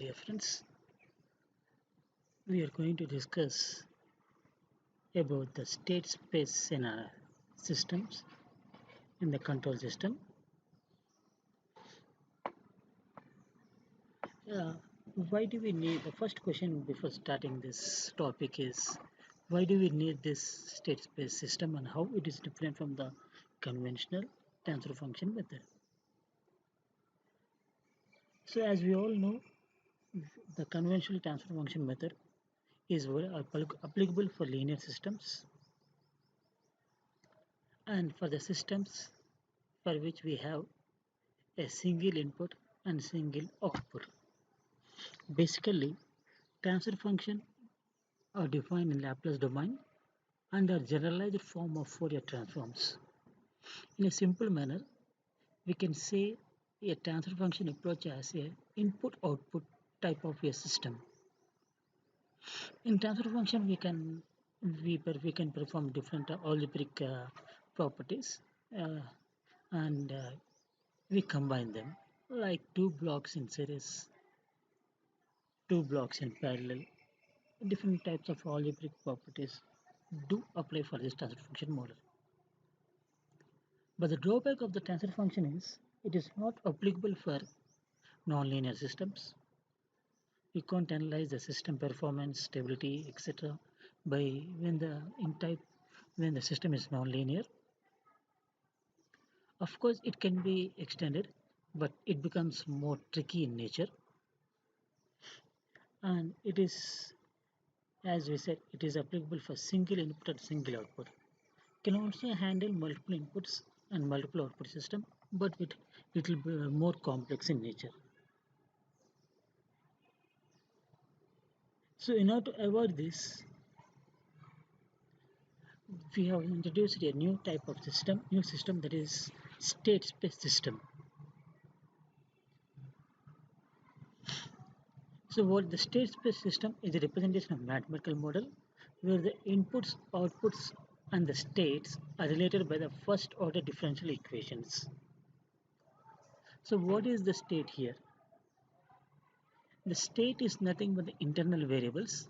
dear friends. We are going to discuss about the state space in our systems in the control system. Uh, why do we need the first question before starting this topic is why do we need this state space system and how it is different from the conventional transfer function method? So, as we all know, the conventional transfer function method is applicable for linear systems and for the systems for which we have a single input and single output. Basically, transfer functions are defined in Laplace domain and are generalized form of Fourier transforms. In a simple manner, we can say a transfer function approach as a input-output type of a system. In transfer function, we can perform different algebraic properties uh, and we combine them like two blocks in series, two blocks in parallel. Different types of algebraic properties do apply for this transfer function model. But the drawback of the transfer function is it is not applicable for nonlinear systems. We can't analyze the system performance, stability, etc. by when the system is nonlinear. Of course, it can be extended, but it becomes more tricky in nature. And it is, as we said, it is applicable for single input and single output. Can also handle multiple inputs and multiple output system, but it will be more complex in nature. So in order to avoid this, we have introduced a new system that is state space system. So what the state space system is a representation of mathematical model where the inputs, outputs and the states are related by the first order differential equations. So what is the state here? The state is nothing but the internal variables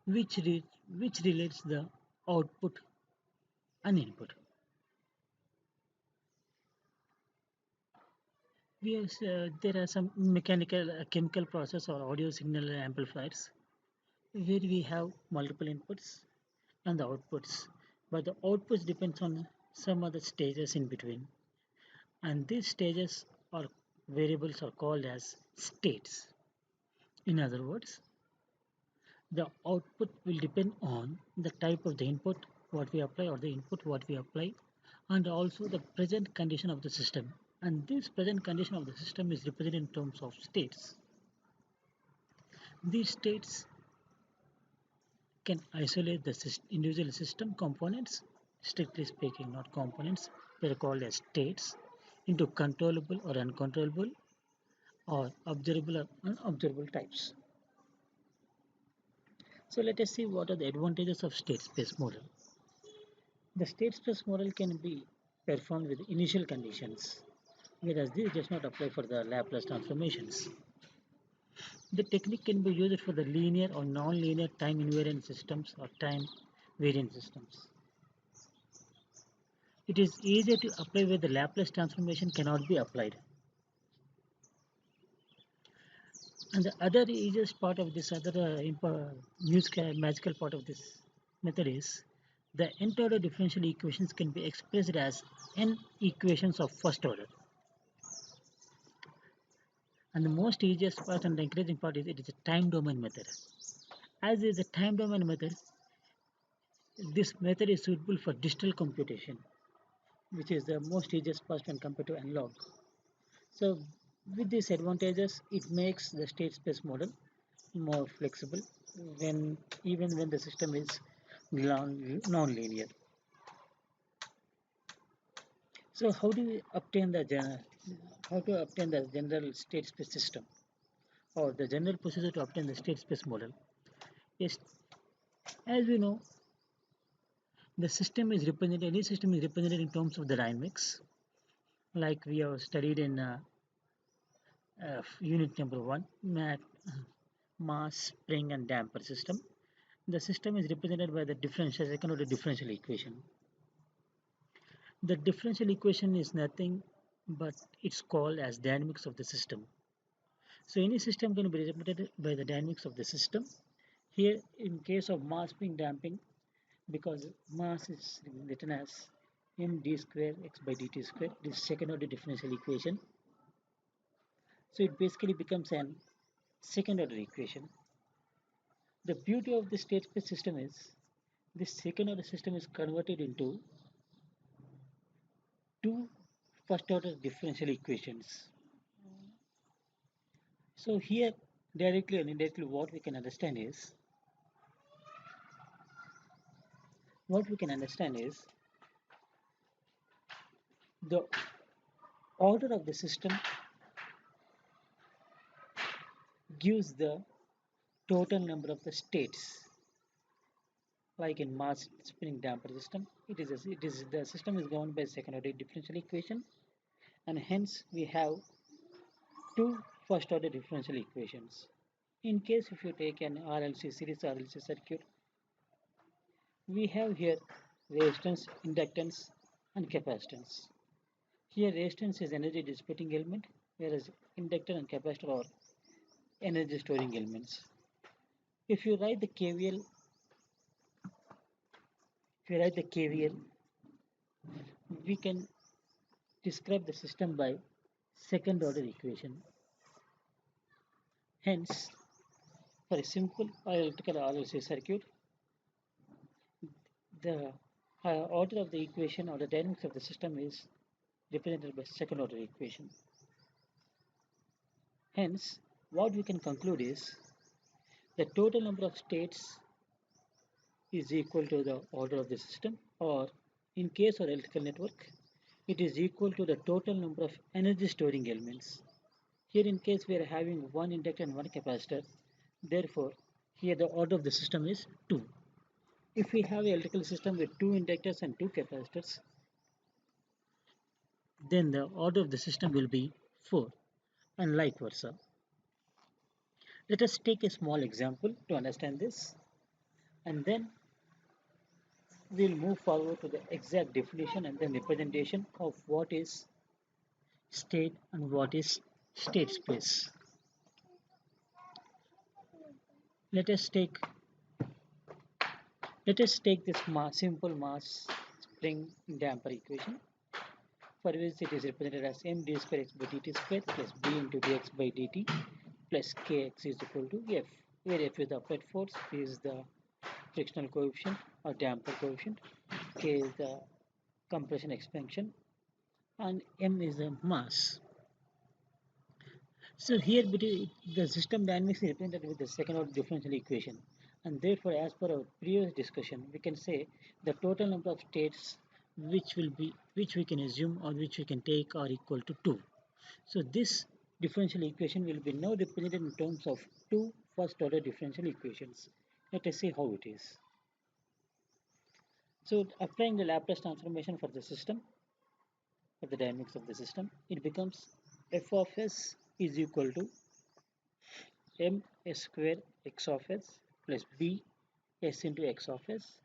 which relates the output and input. There are some mechanical, chemical process or audio signal amplifiers where we have multiple inputs and the outputs, but the outputs depends on some other stages in between, and these stages or variables are called as states. In other words, the output will depend on the type of the input what we apply or the input what we apply and also the present condition of the system, and this present condition of the system is represented in terms of states. These states can isolate the individual system components, strictly speaking not components, they are called as states, into controllable or uncontrollable or observable or unobservable types. So let us see what are the advantages of state space model. The state space model can be performed with initial conditions, whereas this does not apply for the Laplace transformations. The technique can be used for the linear or non-linear time invariant systems or time variant systems. It is easier to apply where the Laplace transformation cannot be applied. And the other easiest part of this other magical part of this method is the nth order differential equations can be expressed as n equations of first order. And the most easiest part and the encouraging part is it is a time domain method. As is a time domain method, this method is suitable for digital computation, which is the most easiest part when compared to analog. So with these advantages, it makes the state space model more flexible when even when the system is non-linear. So how do we obtain the general state space system or the general procedure to obtain the state space model? Yes, as we know, any system is represented in terms of the dynamics, like we have studied in Unit number one, mass, spring, and damper system. The system is represented by the differential second order differential equation. The differential equation is nothing but it's called as dynamics of the system. So any system can be represented by the dynamics of the system. Here, in case of mass spring damping, because mass is written as md square x by dt square, this second order differential equation. So it basically becomes an second order equation. The beauty of the state space system is this second order system is converted into two first order differential equations. So here directly and indirectly what we can understand is the order of the system gives the total number of the states. Like in mass spinning damper system, it is the system is governed by second order differential equation, and hence we have two first order differential equations. In case if you take an RLC series RLC circuit, we have here resistance, inductance, and capacitance. Here resistance is energy dissipating element, whereas inductor and capacitor are energy storing elements. If you write the KVL, we can describe the system by second order equation. Hence, for a simple electrical RLC circuit, the order of the equation or the dynamics of the system is represented by second order equation. Hence, what we can conclude is the total number of states is equal to the order of the system, or in case of electrical network, it is equal to the total number of energy storing elements. Here in case we are having one inductor and one capacitor, therefore here the order of the system is 2. If we have an electrical system with two inductors and two capacitors, then the order of the system will be 4, and like versa. Let us take a small example to understand this, and then we'll move forward to the exact definition and then representation of what is state and what is state space. Let us take this simple mass spring damper equation, for which it is represented as md square x by dt square plus b into dx by dt plus kx is equal to f, where f is the applied force, p is the frictional coefficient or damper coefficient, k is the compression expansion, and m is the mass. So here the system dynamics is represented with the second order differential equation, and therefore as per our previous discussion we can say the total number of states which we can assume or which we can take are equal to 2. So this differential equation will be now represented in terms of two first order differential equations. Let us see how it is. So applying the Laplace transformation for the system, for the dynamics of the system, it becomes f of s is equal to m s square x of s plus b s into x of s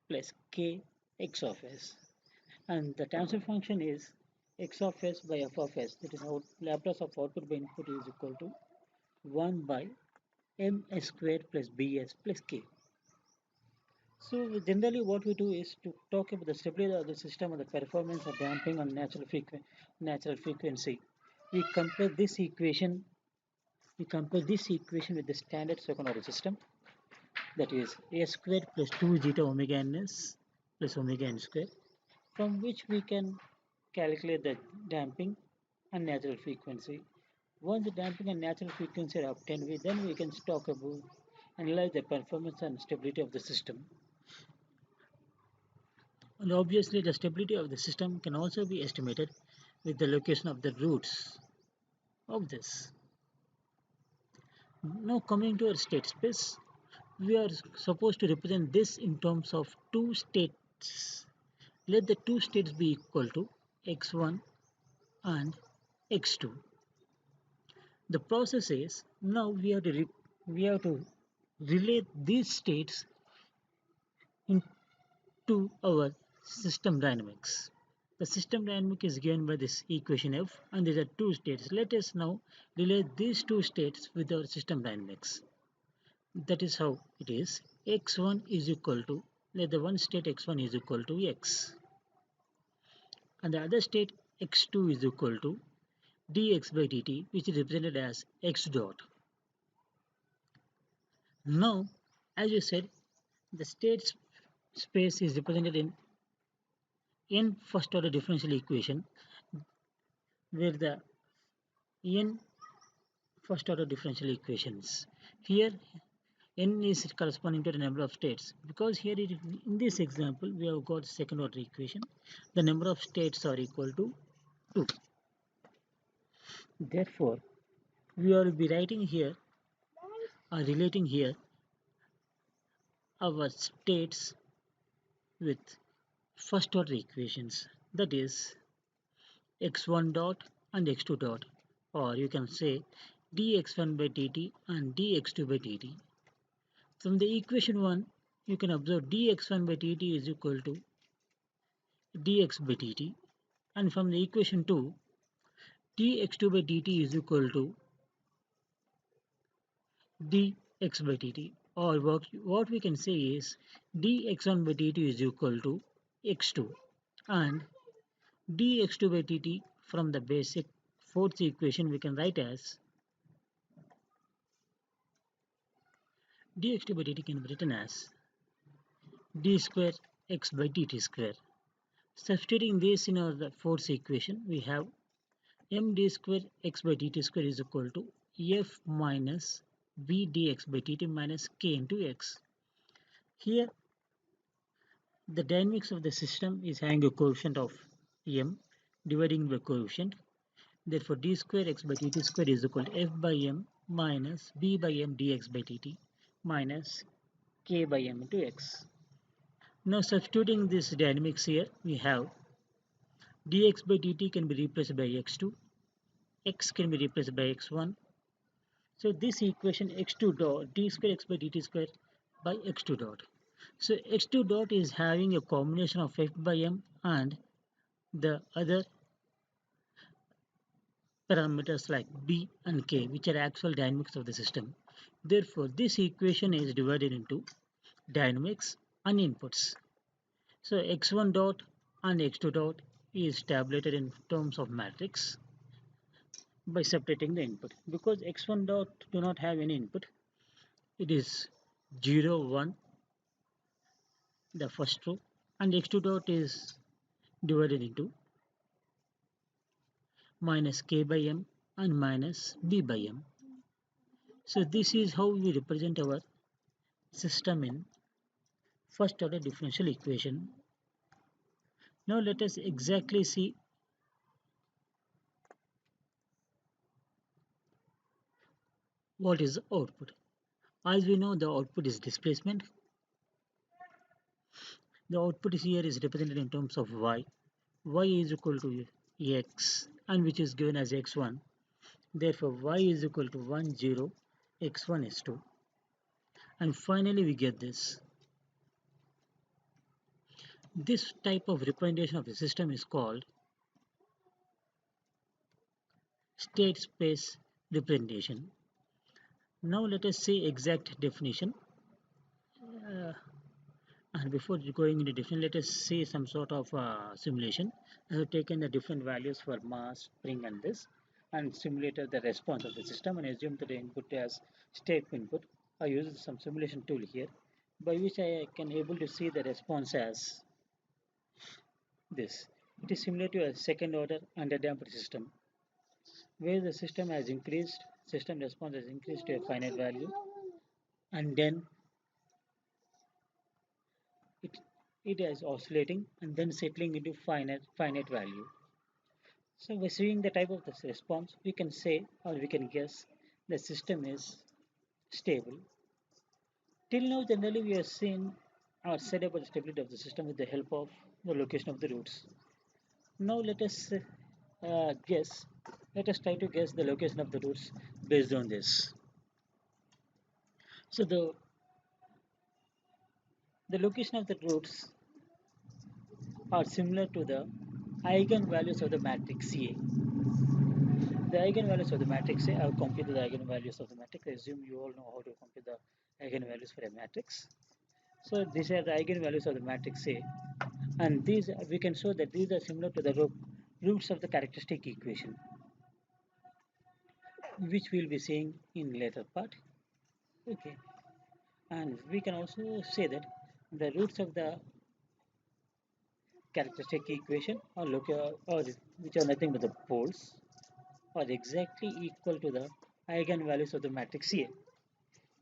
plus k x of s, and the transfer function is x of s by f of s, that is our Laplace of output by input is equal to 1 by m s square plus bs plus k. So generally what we do is to talk about the stability of the system and the performance of damping on natural frequency. We compare this equation with the standard second order system, that is a squared plus 2 zeta omega ns plus omega n square, from which we can calculate the damping and natural frequency. Once the damping and natural frequency are obtained, then we can talk about analyze the performance and stability of the system. And obviously the stability of the system can also be estimated with the location of the roots of this. Now coming to our state space, we are supposed to represent this in terms of two states. Let the two states be equal to x1 and x2. The process is now we have to relate these states into our system dynamics. The system dynamic is given by this equation F, and there are two states. Let us now relate these two states with our system dynamics. That is how it is. X1 is equal to, let the one state X1 is equal to X, and the other state X2 is equal to dx by dt, which is represented as x dot. Now, as you said, the state space is represented in n first order differential equation, where the n first order differential equations. Here n is corresponding to the number of states, because here in this example we have got second order equation. The number of states are equal to 2. Therefore, we will be writing here or relating here our states with first order equations, that is x1 dot and x2 dot, or you can say dx1 by dt and dx2 by dt. From the equation 1, you can observe dx1 by dt is equal to dx by dt, and from the equation 2, dx2 by dt is equal to dx by dt, or what we can say is dx1 by dt is equal to x2, and dx2 by dt from the basic fourth equation we can write as dx2 by dt can be written as d square x by dt square. Substituting this in our fourth equation, we have md square x by dt square is equal to f minus b dx by dt minus k into x. Here, the dynamics of the system is having a coefficient of m dividing by coefficient. Therefore, d square x by dt square is equal to f by m minus b by m dx by dt minus k by m into x. Now, substituting this dynamics here, we have dx by dt can be replaced by x2, x can be replaced by x1. So, this equation x2 dot d square x by dt square by x2 dot. So, x2 dot is having a combination of f by m and the other parameters like b and k, which are actual dynamics of the system. Therefore, this equation is divided into dynamics and inputs. So x1 dot and x2 dot is tabulated in terms of matrix by separating the input. Because x1 dot do not have any input, it is 0, 1, the first row, and x2 dot is divided into minus k by m and minus b by m. So this is how we represent our system in first order differential equation. Now let us exactly see what is the output. As we know, the output is displacement. The output here is represented in terms of y. Y is equal to x, and which is given as x1. Therefore, y is equal to 1, 0, x1 is 2. And finally, we get this. This type of representation of the system is called state space representation. Now let us see exact definition. Uh, and before going into definition, let us see some sort of simulation. I have taken the different values for mass, spring, and this, and simulated the response of the system and assumed that the input as state input. I used some simulation tool here, by which I can able to see the response as this. It is similar to a second order underdamped system, where the system has increased, system response has increased to a finite value, and then it it is oscillating and then settling into finite value. So by seeing the type of this response, we can say or we can guess the system is stable. Till now, generally we have seen or said about the stability of the system with the help of the location of the roots. Now let us guess. Let us try to guess the location of the roots based on this. So the location of the roots are similar to the eigenvalues of the matrix A. The eigenvalues of the matrix A, I have computed the eigenvalues of the matrix. I assume you all know how to compute the eigenvalues for a matrix. So these are the eigenvalues of the matrix A, and these we can show that these are similar to the roots of the characteristic equation, which we'll be seeing in later part. Okay, and we can also say that the roots of the characteristic equation are or which are nothing but the poles are exactly equal to the eigenvalues of the matrix A,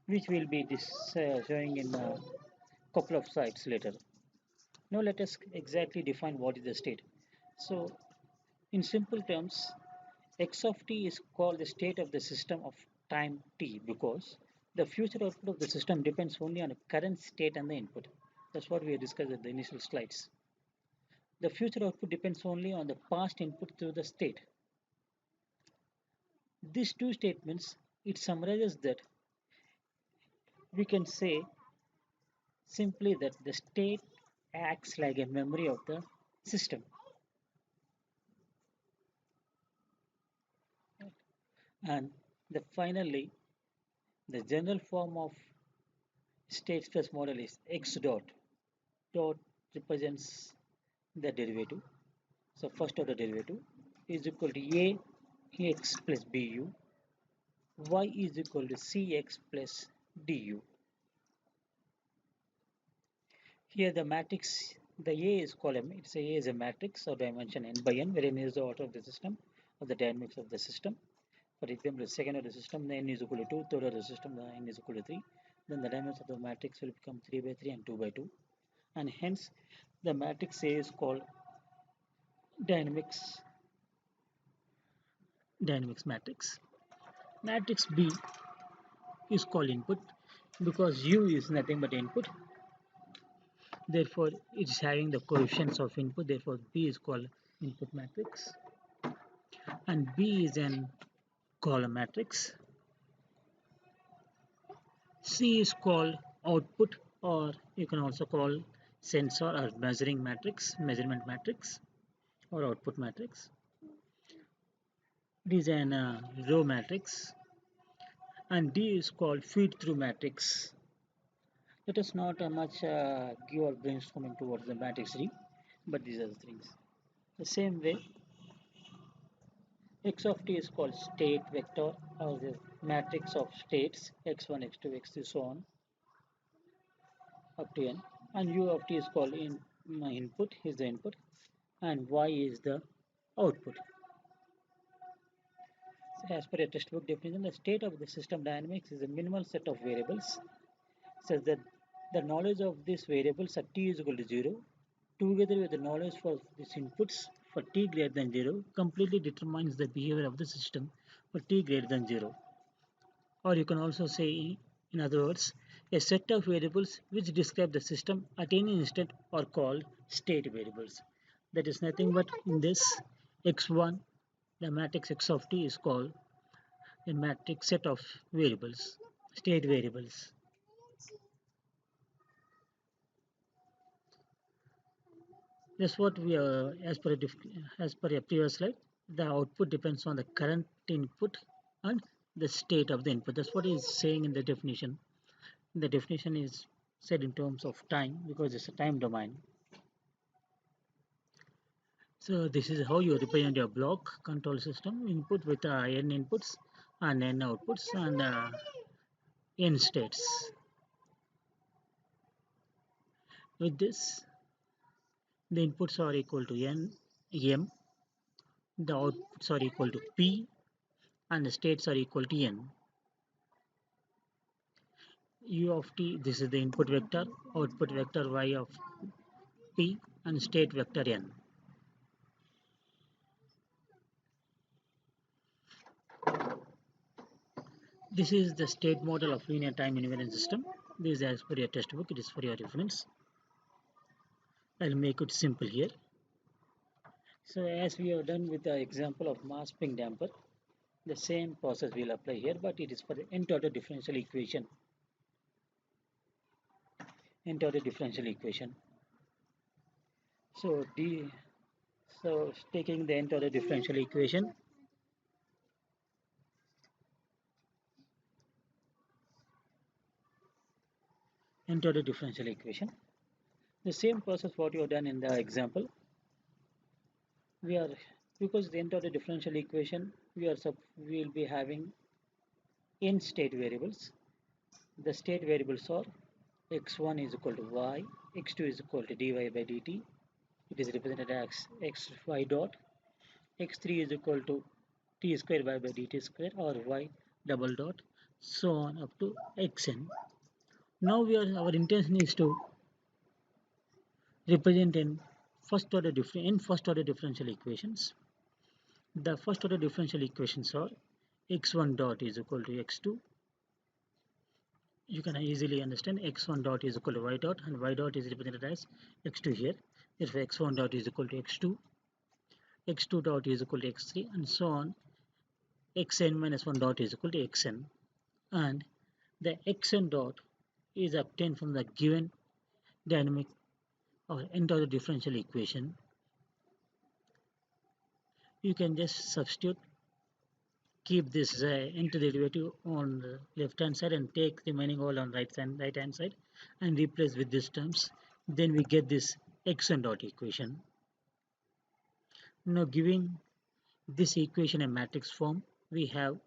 which will be showing in a couple of slides later. Now let us exactly define what is the state. So in simple terms, x of t is called the state of the system of time t because the future output of the system depends only on the current state and the input. That's what we discussed at the initial slides. The future output depends only on the past input through the state. These two statements, it summarizes that we can say simply that the state acts like a memory of the system. And finally, the general form of state space model is x dot. Dot represents the derivative. So first order derivative is equal to a x plus bu, y is equal to cx plus du. Here the matrix, the A is column, it's A is a matrix of dimension n by n, where n is the order of the system or the dynamics of the system. For example, the second order system, the n is equal to 2, third order system, the n is equal to 3. Then the dimensions of the matrix will become 3 by 3 and 2 by 2. And hence the matrix A is called dynamics matrix. Matrix B is called input because U is nothing but input. Therefore, it is having the coefficients of input. Therefore, B is called input matrix. And B is an column matrix. C is called output, or you can also call sensor or measurement matrix, or output matrix. It is an row matrix. And D is called feed through matrix. Let us not much give our brainstorming towards the matrix D, but these are the things. The same way, x of t is called state vector or the matrix of states x1, x2, x3, so on up to n, and u of t is called input, is the input, and y is the output. So as per a textbook definition, the state of the system dynamics is a minimal set of variables such that the knowledge of these variables at t is equal to 0 together with the knowledge for these inputs for t greater than 0 completely determines the behavior of the system for t greater than 0. Or you can also say, in other words, a set of variables which describe the system at any instant are called state variables. That is nothing but in this x1, the matrix x of t is called a matrix set of variables, state variables. That's what we are, as per a previous slide, the output depends on the current input and the state of the input. That's what is saying in the definition. The definition is said in terms of time because it's a time domain. So this is how you represent your block control system input with n inputs and n outputs and n states. With this, the inputs are equal to m, the outputs are equal to p, and the states are equal to n. U of t, this is the input vector, output vector y of p, and state vector n. This is the state model of linear time invariant system. This is as per your textbook, it is for your reference. I'll make it simple here. So as we have done with the example of mass spring damper, the same process will apply here, but it is for the nth order differential equation. Nth order differential equation. So taking the nth order differential equation, nth order differential equation. The same process what you have done in the example. We are because the nth order differential equation we will be having n state variables. The state variables are x1 is equal to y, x2 is equal to dy by dt. It is represented as xy dot. X3 is equal to t square y by dt square or y double dot, so on up to xn. Now our intention is to represent in first order differential equations. The first order differential equations are x1 dot is equal to x2. You can easily understand x1 dot is equal to y dot, and y dot is represented as x2 here. Therefore x1 dot is equal to x2, x2 dot is equal to x3, and so on. Xn minus 1 dot is equal to xn, and the xn dot is obtained from the given dynamic or nth order differential equation. You can just substitute, keep this nth derivative on the left hand side and take remaining all on right hand side and replace with these terms. Then we get this xn dot equation. Now giving this equation a matrix form, we have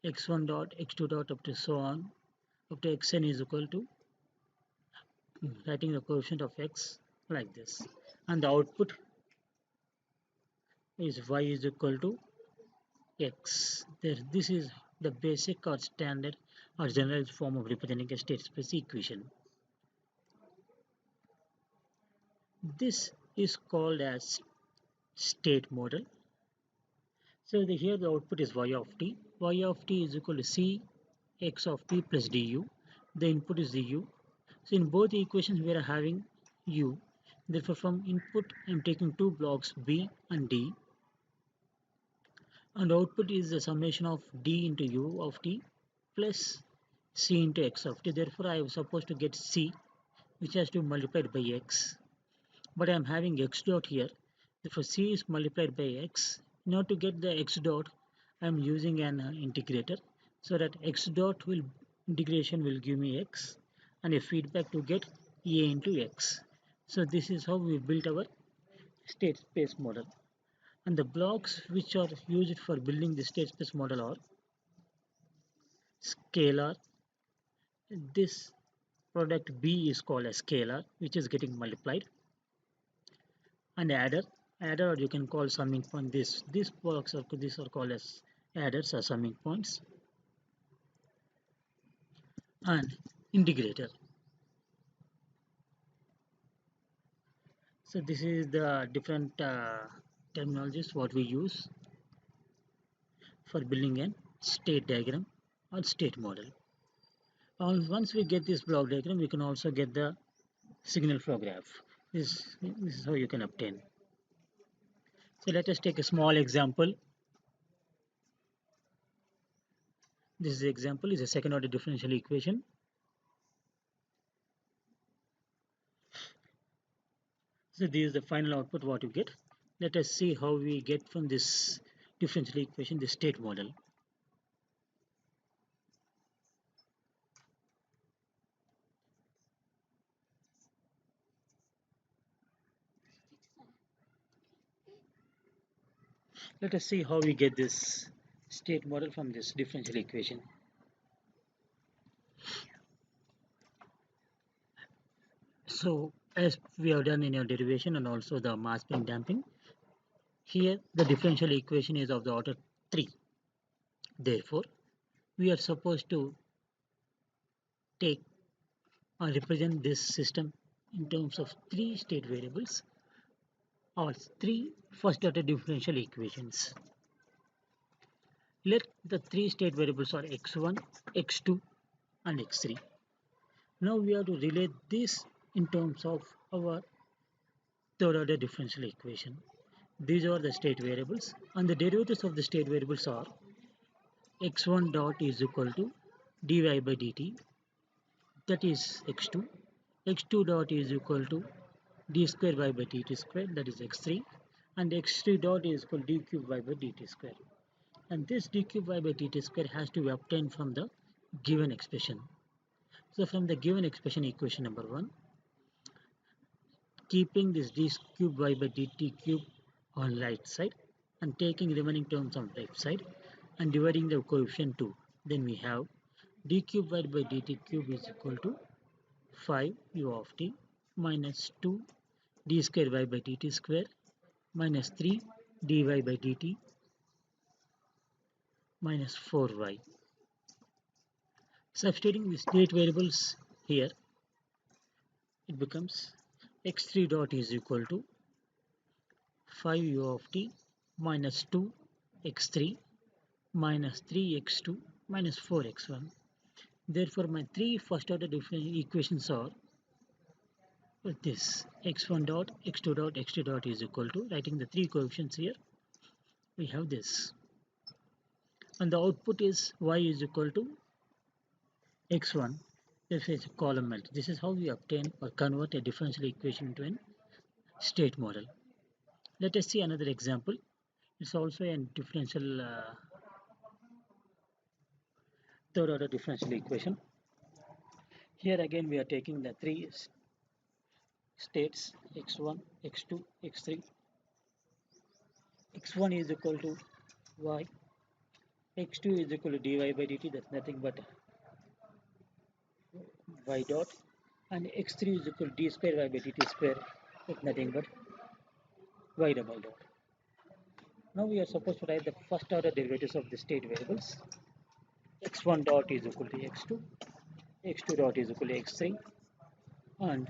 x1 dot, x2 dot up to so on up to xn is equal to writing the coefficient of x like this, and the output is y is equal to x. This is the basic or standard or generalized form of representing a state space equation. This is called as state model. So here the output is y of t. Y of t is equal to c x of t plus du. The input is the u. So in both equations we are having u. Therefore from input I am taking two blocks b and d, and output is the summation of d into u of t plus c into x of t. Therefore I am supposed to get c, which has to be multiplied by x, but I am having x dot here. Therefore c is multiplied by x. In order to get the x dot, I am using an integrator, so that x dot will integration will give me x, and a feedback to get a into x. So this is how we built our state space model. And the blocks which are used for building the state space model are scalar. This product b is called a scalar, which is getting multiplied, and adder, or you can call summing point. These blocks are called as adders or summing points, and integrator. So this is the different terminologies what we use for building a state diagram or state model. Once we get this block diagram, we can also get the signal flow graph. This is how you can obtain. So let us take a small example. This example is a second order differential equation. So this is the final output what you get. Let us see how we get from this differential equation the state model. Let us see how we get this state model from this differential equation. So as we have done in your derivation and also the mass spring damping, here the differential equation is of the order 3. Therefore, we are supposed to take or represent this system in terms of 3 state variables or 3 first order differential equations. Let the 3 state variables are x1, x2 and x3. Now we have to relate this in terms of our third order differential equation. These are the state variables, and the derivatives of the state variables are x1 dot is equal to dy by dt, that is x2. x2 dot is equal to d square y by dt square, that is x3, and x3 dot is equal to d cube y by dt square. And this d cube y by dt square has to be obtained from the given expression. So from the given expression, equation number 1, keeping this d cube y by dt cube on right side and taking remaining terms on left side and dividing the coefficient 2, then we have d cube y by dt cube is equal to 5 u of t minus 2 d square y by dt square minus 3 dy by dt minus 4y. Substituting the state variables here, it becomes x3 dot is equal to 5 u of t minus 2 x3 minus 3x2 minus 4x1. Therefore, my three first order differential equations are this: x1 dot, x2 dot, x3 dot is equal to, writing the three coefficients here, we have this. And the output is y is equal to x1. This is a column multi. This is how we obtain or convert a differential equation into a state model. Let us see another example. It's also a differential third order differential equation. Here again we are taking the three states x1, x2, x3. x1 is equal to y, x2 is equal to dy by dt, that's nothing but y dot, and x3 is equal to d square y by dt square, that's nothing but y double dot. Now we are supposed to write the first order derivatives of the state variables. x1 dot is equal to x2, x2 dot is equal to x3, and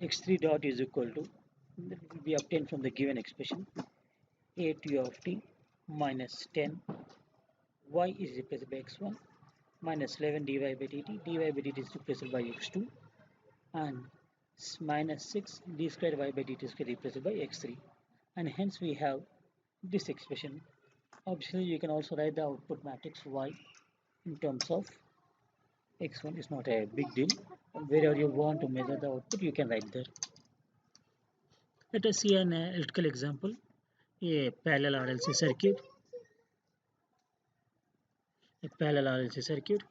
x3 dot is equal to, will be obtained from the given expression, 8 u of t minus 10 y is replaced by x1 minus 11 dy by dt, dy by dt is replaced by x2, and minus 6 d square y by dt square replaced by x3, and hence we have this expression. Obviously you can also write the output matrix y in terms of x1, is not a big deal. Wherever you want to measure the output, you can write there. Let us see an electrical example, a parallel RLC circuit. A parallel RLC circuit.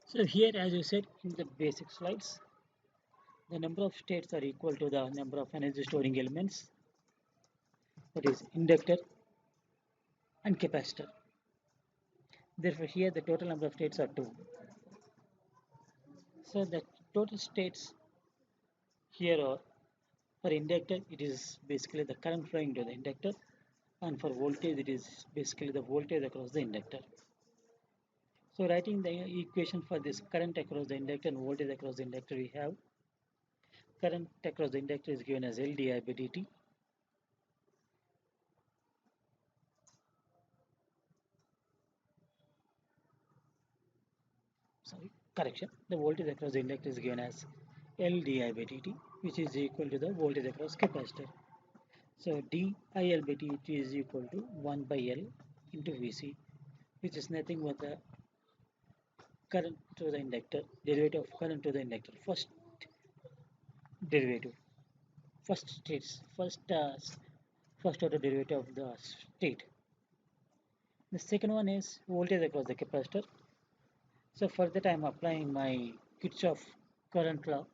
So here, as you said in the basic slides, the number of states are equal to the number of energy storing elements, that is inductor and capacitor. Therefore, here the total number of states are 2. So the total states here are, for inductor it is basically the current flowing to the inductor, and for voltage it is basically the voltage across the inductor. So writing the equation for this current across the inductor and voltage across the inductor, we have current across the inductor is given as L di by dt. Sorry, correction. The voltage across the inductor is given as L di by dt, which is equal to the voltage across capacitor. So dIL by dt is equal to 1 by L into Vc, which is nothing but the current to the inductor, derivative of current to the inductor. First derivative, first order derivative of the state. The second one is voltage across the capacitor. So for that I am applying my Kirchhoff current law.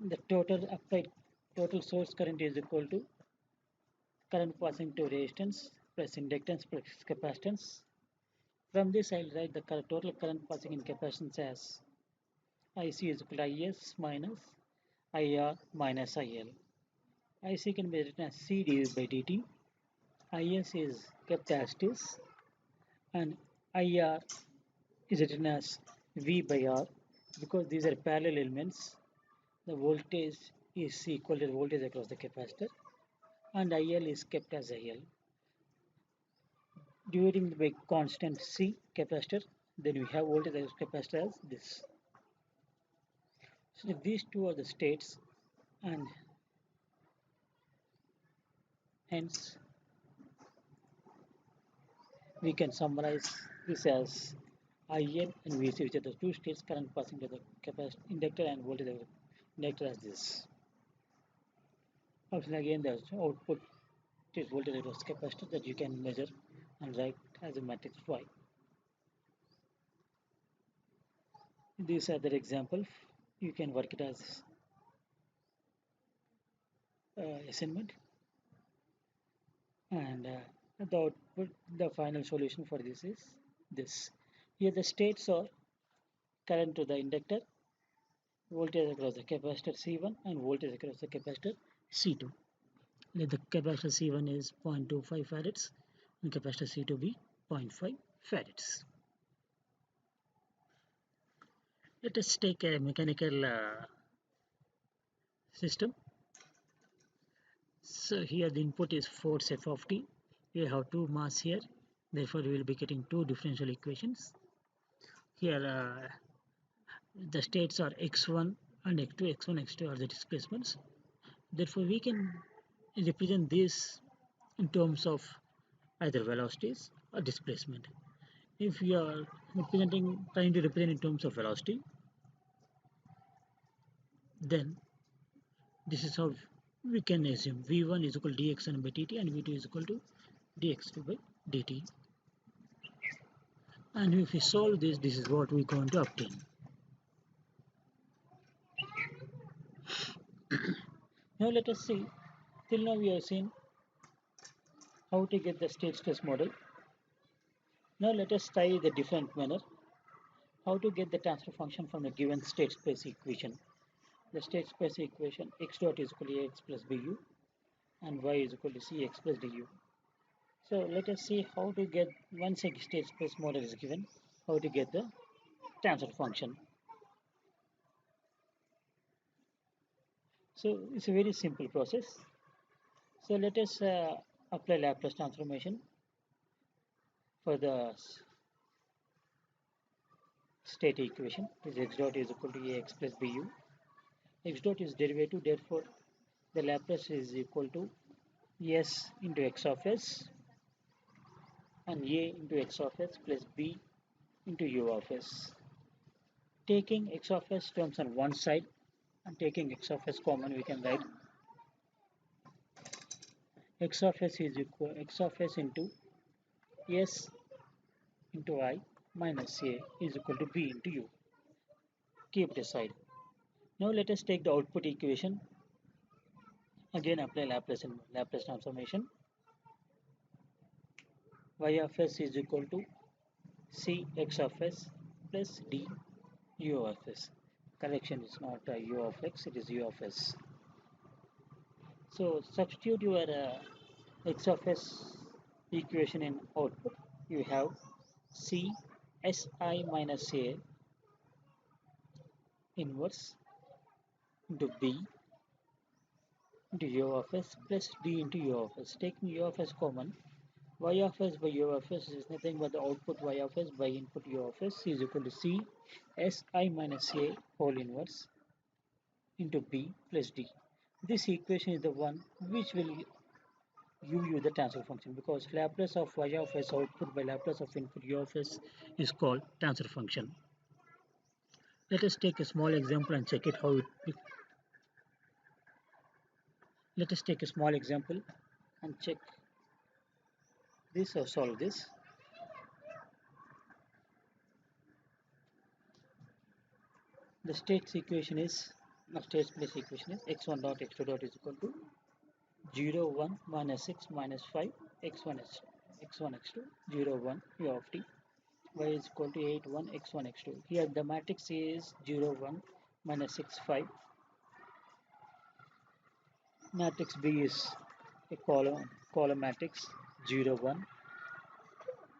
The total source current is equal to current passing to resistance plus inductance plus capacitance. From this I will write the total current passing in capacitance as IC is equal to IS minus IR minus IL. IC can be written as C dV by dt. IS is kept as it is, and IR is written as V by R, because these are parallel elements. The voltage is equal to the voltage across the capacitor, and IL is kept as IL. Dividing by constant C capacitor, then we have voltage across capacitor as this. So these two are the states, and Hence, we can summarize this as IL and VC, which are the two states current passing to the capacitor inductor and voltage of the inductor as this. Option again, the output is voltage across capacitor that you can measure and write as a matrix Y. These are the example. You can work it as assignment, and the output, the final solution for this is this. Here the states are current to the inductor, voltage across the capacitor C1 and voltage across the capacitor C2. Let the capacitor C1 is 0.25 farads and capacitor C2 be 0.5 farads. Let us take a mechanical system. So here the input is force F of t. We have two mass here, therefore we will be getting two differential equations. Here the states are x1 and x2. x1, x2 are the displacements. Therefore we can represent this in terms of either velocities or displacement. If we are trying to represent in terms of velocity, then this is how we can assume v1 is equal to dx1 by dt and v2 is equal to dx2 by dt. And if we solve this, this is what we are going to obtain. Now let us see, till now we have seen how to get the state space model. Now let us try the different manner, how to get the transfer function from a given state space equation. The state space equation x dot is equal to ax plus bu and y is equal to cx plus du. So let us see how to get, once a state space model is given, how to get the transfer function. So it's a very simple process. So let us apply Laplace transformation for the state equation. This x dot is equal to ax plus bu. X dot is derivative, therefore the Laplace is equal to s into x of s and a into x of s plus b into u of s. Taking x of s terms on one side and taking x of s common, we can write x of s is equal x of s into s into I minus a is equal to b into u. Keep it aside. Now let us take the output equation. Again apply Laplace transformation. Y of s is equal to c x of s plus d u of s. Correction, is not u of x, it is u of s. So substitute your x of s equation in output. You have c si minus a inverse into b into u of s plus d into u of s. Taking u of s common, y of s by u of s is nothing but the output y of s by input u of s is equal to c si minus a whole inverse into b plus d. This equation is the one which will give you the transfer function, because Laplace of y of s output by Laplace of input u of s is called transfer function. Let us take a small example and check it how it. Let us take a small example and check this or solve this. The state equation is, state space equation is x1 dot x2 dot is equal to 0 1 minus 6 minus 5 x1 x1 x2 0 1 u of t, y is equal to 8 1 x1 x2. Here the matrix is 0 1 minus 6 5. Matrix B is a column matrix 0 1.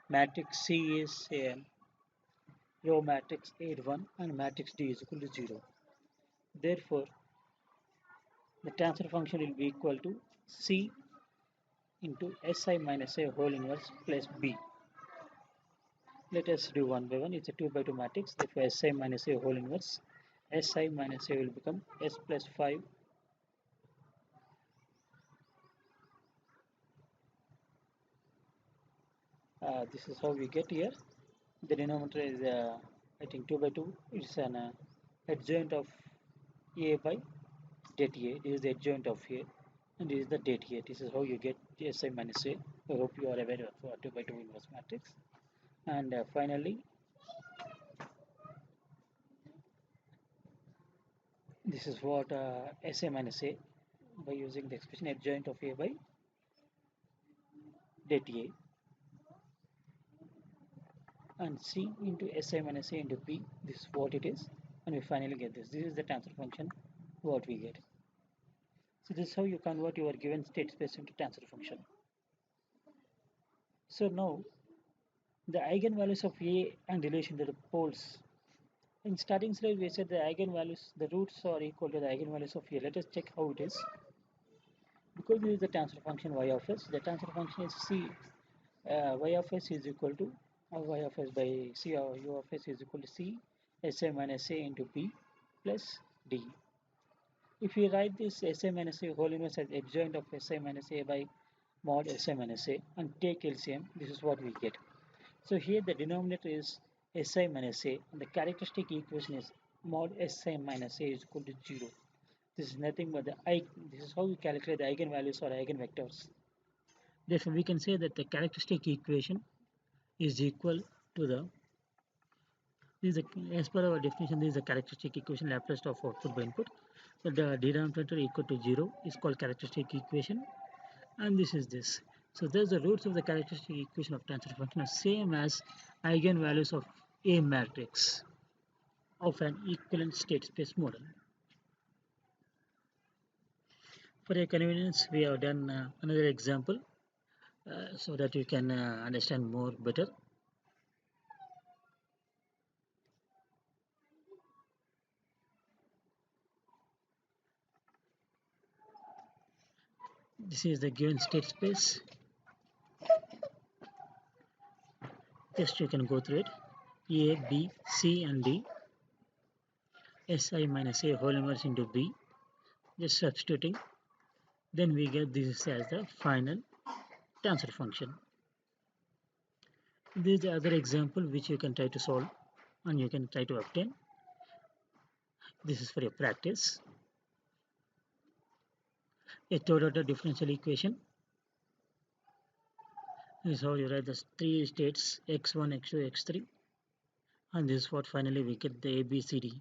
Matrix C is a row matrix 8 1 and matrix D is equal to 0. Therefore the transfer function will be equal to C into Si minus a whole inverse plus B. Let us do one by one. It's a 2 by 2 matrix. Therefore Si minus a whole inverse, Si minus a will become S plus 5 This is how we get here. The denominator is I think 2 by 2. It's an adjoint of a by det a. This is the adjoint of a, and this is the det a. This is how you get Si minus a. I hope you are aware of 2 by 2 inverse matrix. And finally, this is what Si minus a by using the expression adjoint of a by det a, and C into Si minus a into P. This is what it is, and we finally get this. This is the transfer function what we get. So this is how you convert your given state space into transfer function. So now the eigenvalues of A and relation to the poles. In starting slide we said the eigenvalues, the roots are equal to the eigenvalues of A. Let us check how it is. Because this is the transfer function y of s, the transfer function is C. Y of s is equal to y of s by C, or u of s is equal to C Si minus a into B plus D. If we write this Si minus a whole inverse as adjoint of Si minus a by mod Si minus a and take LCM, this is what we get. So here the denominator is Si minus a, and the characteristic equation is mod Si minus a is equal to 0. This is nothing but this is how we calculate the eigenvalues or eigenvectors. Therefore, we can say that the characteristic equation is equal to the, as per our definition, this is the characteristic equation, Laplace of output by input. So the denominator equal to 0 is called characteristic equation, and this is this. So there's the roots of the characteristic equation of transfer function are same as eigenvalues of A matrix of an equivalent state space model. For your convenience, we have done another example so that you can understand more better. This is the given state space. Just you can go through it. A, B, C and D. Si minus a whole inverse into B. Just substituting. Then we get this as the final transfer function. This is the other example which you can try to solve and you can try to obtain. This is for your practice. A third order differential equation. This is how you write the three states x1, x2, x3, and this is what finally we get the ABCD.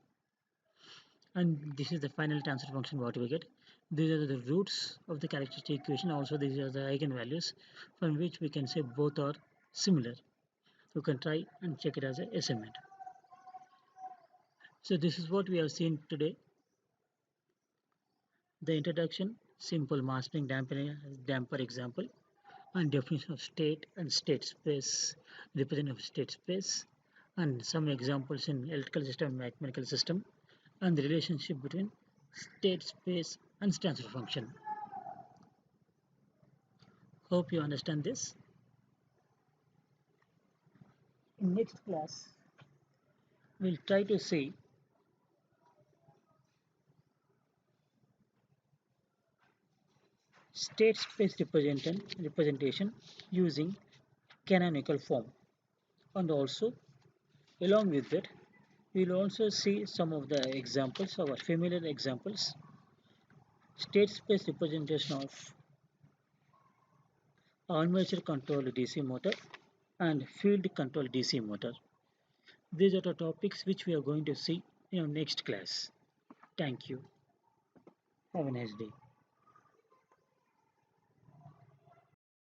And this is the final transfer function what we get. These are the roots of the characteristic equation. Also, these are the eigenvalues from which we can say both are similar. You can try and check it as an assignment. So this is what we have seen today. The introduction, simple mass spring damper example, and definition of state and state space, representative of state space, and some examples in electrical system and mathematical system, and the relationship between state space and transfer function. Hope you understand this. In next class, we'll try to see state space representation using canonical form, and also along with that we'll also see some of the examples, our familiar examples, state space representation of armature controlled DC motor and field controlled DC motor. These are the topics which we are going to see in our next class. Thank you. Have a nice day.